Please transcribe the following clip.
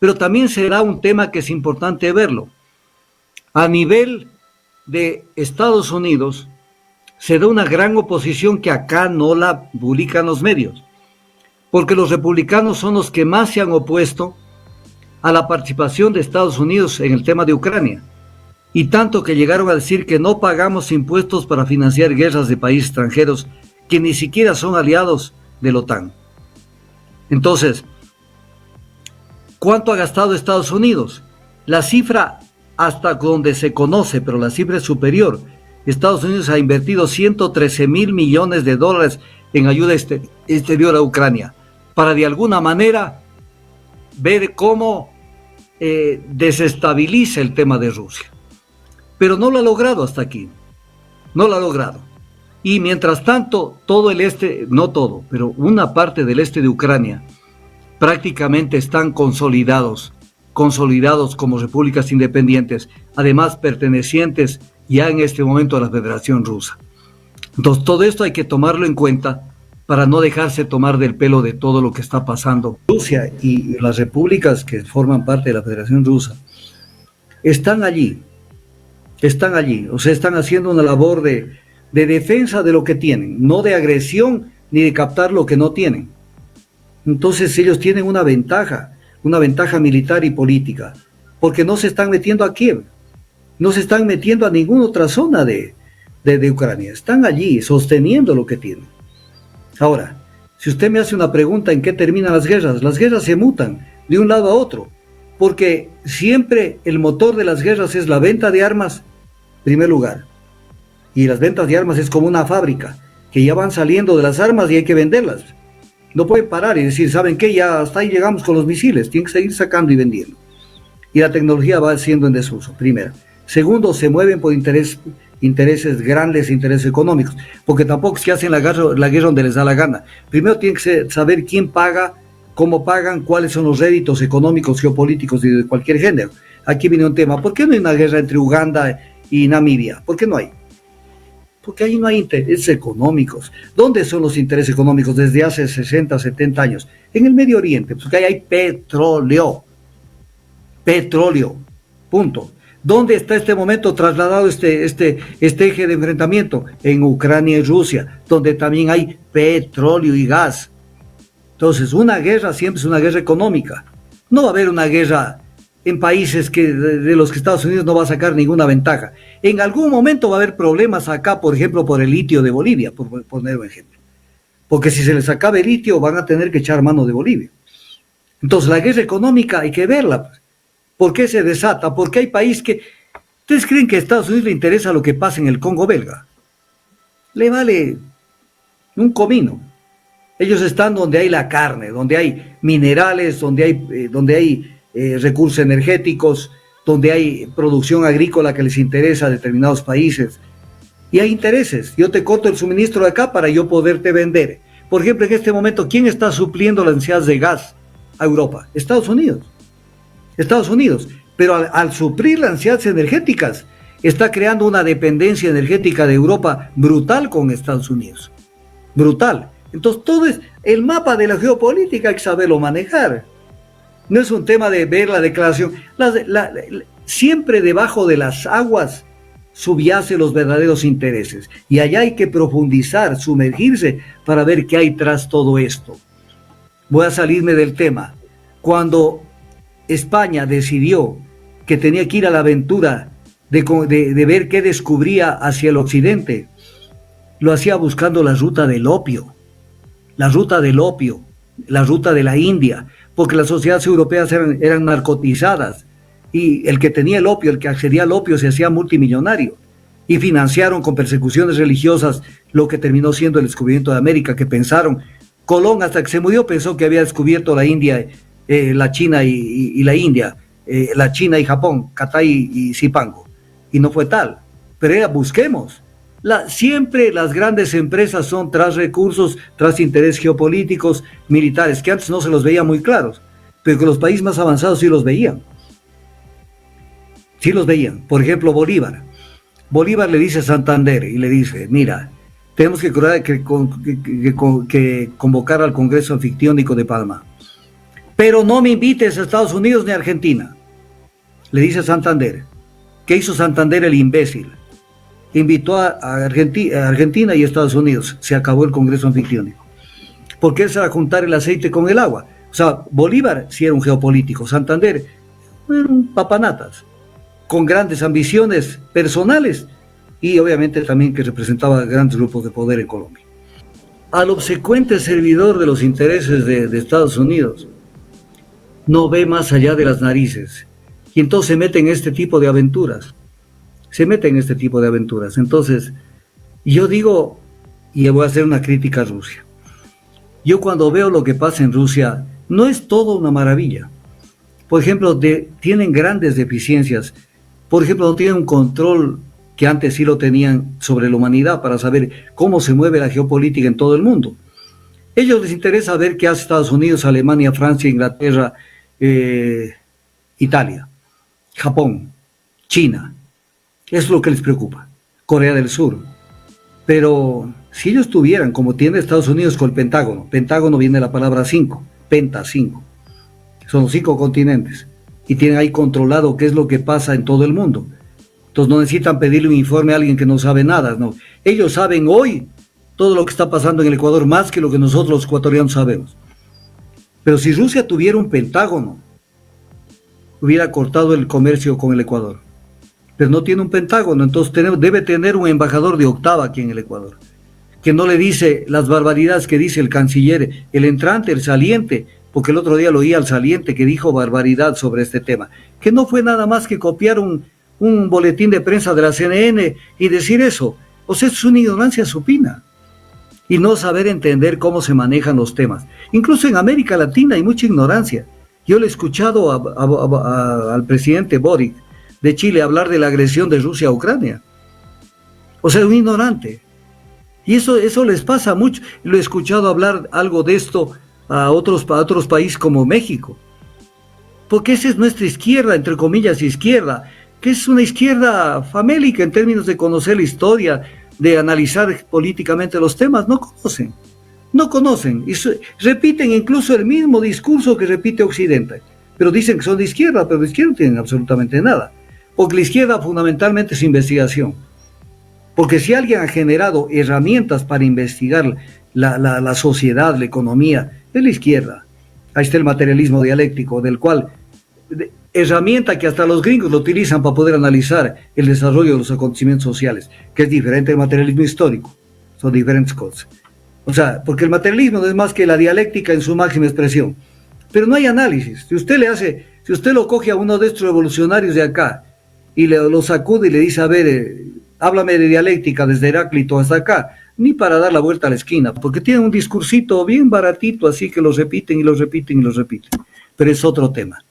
Pero también será un tema que es importante verlo. A nivel de Estados Unidos, se da una gran oposición que acá no la publican los medios, porque los republicanos son los que más se han opuesto a la participación de Estados Unidos en el tema de Ucrania, y tanto que llegaron a decir que no pagamos impuestos para financiar guerras de países extranjeros que ni siquiera son aliados de la OTAN. Entonces, ¿cuánto ha gastado Estados Unidos? La cifra hasta donde se conoce, pero la cifra es superior. Estados Unidos ha invertido 113 mil millones de dólares en ayuda exterior a Ucrania, para de alguna manera ver cómo desestabiliza el tema de Rusia. Pero no lo ha logrado hasta aquí, no lo ha logrado. Y mientras tanto, todo el este, no todo, pero una parte del este de Ucrania, prácticamente están consolidados como repúblicas independientes, además pertenecientes ya en este momento a la Federación Rusa. Entonces, todo esto hay que tomarlo en cuenta para no dejarse tomar del pelo de todo lo que está pasando. Rusia y las repúblicas que forman parte de la Federación Rusa están allí, o sea, están haciendo una labor de defensa de lo que tienen, no de agresión ni de captar lo que no tienen. Entonces ellos tienen una ventaja militar y política, porque no se están metiendo a Kiev, no se están metiendo a ninguna otra zona de Ucrania, están allí sosteniendo lo que tienen. Ahora, si usted me hace una pregunta en qué terminan las guerras se mutan de un lado a otro, porque siempre el motor de las guerras es la venta de armas, en primer lugar, y las ventas de armas es como una fábrica, que ya van saliendo de las armas y hay que venderlas. No pueden parar y decir, ¿saben qué? Ya hasta ahí llegamos con los misiles, tienen que seguir sacando y vendiendo. Y la tecnología va siendo en desuso, primero. Segundo, se mueven por intereses grandes, intereses económicos, porque tampoco es que hacen la guerra donde les da la gana. Primero tienen que saber quién paga, cómo pagan, cuáles son los réditos económicos, geopolíticos y de cualquier género. Aquí viene un tema, ¿por qué no hay una guerra entre Uganda y Namibia? ¿Por qué no hay? Porque ahí no hay intereses económicos. ¿Dónde son los intereses económicos desde hace 60, 70 años? En el Medio Oriente, porque ahí hay petróleo, punto. ¿Dónde está este momento trasladado este eje de enfrentamiento? En Ucrania y Rusia, donde también hay petróleo y gas. Entonces, una guerra siempre es una guerra económica. No va a haber una guerra en países de los que Estados Unidos no va a sacar ninguna ventaja. En algún momento va a haber problemas acá, por ejemplo, por el litio de Bolivia, por poner un ejemplo. Porque si se les acaba el litio, van a tener que echar mano de Bolivia. Entonces, la guerra económica hay que verla. ¿Por qué se desata? Porque hay países que... ¿Ustedes creen que a Estados Unidos le interesa lo que pasa en el Congo belga? Le vale un comino. Ellos están donde hay la carne, donde hay minerales, donde hay recursos energéticos, donde hay producción agrícola que les interesa a determinados países. Y hay intereses. Yo te corto el suministro de acá para yo poderte vender. Por ejemplo, en este momento, ¿quién está supliendo las necesidades de gas a Europa? Estados Unidos. Pero al suplir las necesidades energéticas, está creando una dependencia energética de Europa brutal con Estados Unidos. Brutal. Entonces, todo es el mapa de la geopolítica, hay que saberlo manejar. No es un tema de ver la declaración. Siempre debajo de las aguas subyace los verdaderos intereses. Y allá hay que profundizar, sumergirse para ver qué hay tras todo esto. Voy a salirme del tema. Cuando España decidió que tenía que ir a la aventura de ver qué descubría hacia el occidente, lo hacía buscando la ruta del opio, la ruta de la India, porque las sociedades europeas eran narcotizadas y el que tenía el opio, el que accedía al opio se hacía multimillonario, y financiaron con persecuciones religiosas lo que terminó siendo el descubrimiento de América, que pensaron, Colón hasta que se murió pensó que había descubierto la India, la China y la India, la China y Japón, Catay y Zipango, y no fue tal, pero era busquemos. Siempre las grandes empresas son tras recursos, tras intereses geopolíticos, militares, que antes no se los veía muy claros, pero que los países más avanzados sí los veían. Por ejemplo, Bolívar le dice a Santander y le dice, mira, tenemos que convocar al Congreso Anfictiónico de Palma, pero no me invites a Estados Unidos ni a Argentina, le dice Santander. ¿Qué hizo Santander, el imbécil? Invitó a Argentina y Estados Unidos. Se acabó el Congreso Anfictiónico. Porque eso era juntar el aceite con el agua. O sea, Bolívar sí era un geopolítico, Santander eran papanatas, con grandes ambiciones personales y obviamente también que representaba grandes grupos de poder en Colombia. Al obsecuente servidor de los intereses de Estados Unidos, no ve más allá de las narices y entonces se mete en este tipo de aventuras. Entonces, yo digo, y voy a hacer una crítica a Rusia. Yo cuando veo lo que pasa en Rusia, no es todo una maravilla. Por ejemplo, tienen grandes deficiencias. Por ejemplo, no tienen un control que antes sí lo tenían sobre la humanidad para saber cómo se mueve la geopolítica en todo el mundo. Ellos les interesa ver qué hace Estados Unidos, Alemania, Francia, Inglaterra, Italia, Japón, China. Eso es lo que les preocupa. Corea del Sur. Pero si ellos tuvieran, como tiene Estados Unidos con el Pentágono viene de la palabra 5, Penta 5, son los 5 continentes, y tienen ahí controlado qué es lo que pasa en todo el mundo. Entonces no necesitan pedirle un informe a alguien que no sabe nada, no. Ellos saben hoy todo lo que está pasando en el Ecuador, más que lo que nosotros los ecuatorianos sabemos. Pero si Rusia tuviera un Pentágono, hubiera cortado el comercio con el Ecuador. Pero no tiene un Pentágono, entonces debe tener un embajador de octava aquí en el Ecuador, que no le dice las barbaridades que dice el canciller, el entrante, el saliente, porque el otro día lo oí al saliente que dijo barbaridad sobre este tema, que no fue nada más que copiar un boletín de prensa de la CNN y decir eso. O sea, es una ignorancia supina y no saber entender cómo se manejan los temas. Incluso en América Latina hay mucha ignorancia. Yo le he escuchado al presidente Boric de Chile hablar de la agresión de Rusia a Ucrania. O sea, un ignorante. Y eso les pasa mucho. Lo he escuchado hablar algo de esto a otros países como México. Porque esa es nuestra izquierda, entre comillas izquierda, que es una izquierda famélica en términos de conocer la historia, de analizar políticamente los temas. No conocen. Y repiten incluso el mismo discurso que repite Occidente. Pero dicen que son de izquierda, pero de izquierda no tienen absolutamente nada. Porque la izquierda fundamentalmente es investigación. Porque si alguien ha generado herramientas para investigar la sociedad, la economía, es la izquierda. Ahí está el materialismo dialéctico, del cual, herramienta que hasta los gringos lo utilizan para poder analizar el desarrollo de los acontecimientos sociales, que es diferente del materialismo histórico. Son diferentes cosas. O sea, porque el materialismo no es más que la dialéctica en su máxima expresión. Pero no hay análisis. Si usted lo coge a uno de estos revolucionarios de acá y lo sacude y le dice, a ver, háblame de dialéctica desde Heráclito hasta acá, ni para dar la vuelta a la esquina, porque tienen un discursito bien baratito, así que lo repiten y lo repiten y lo repiten. Pero es otro tema.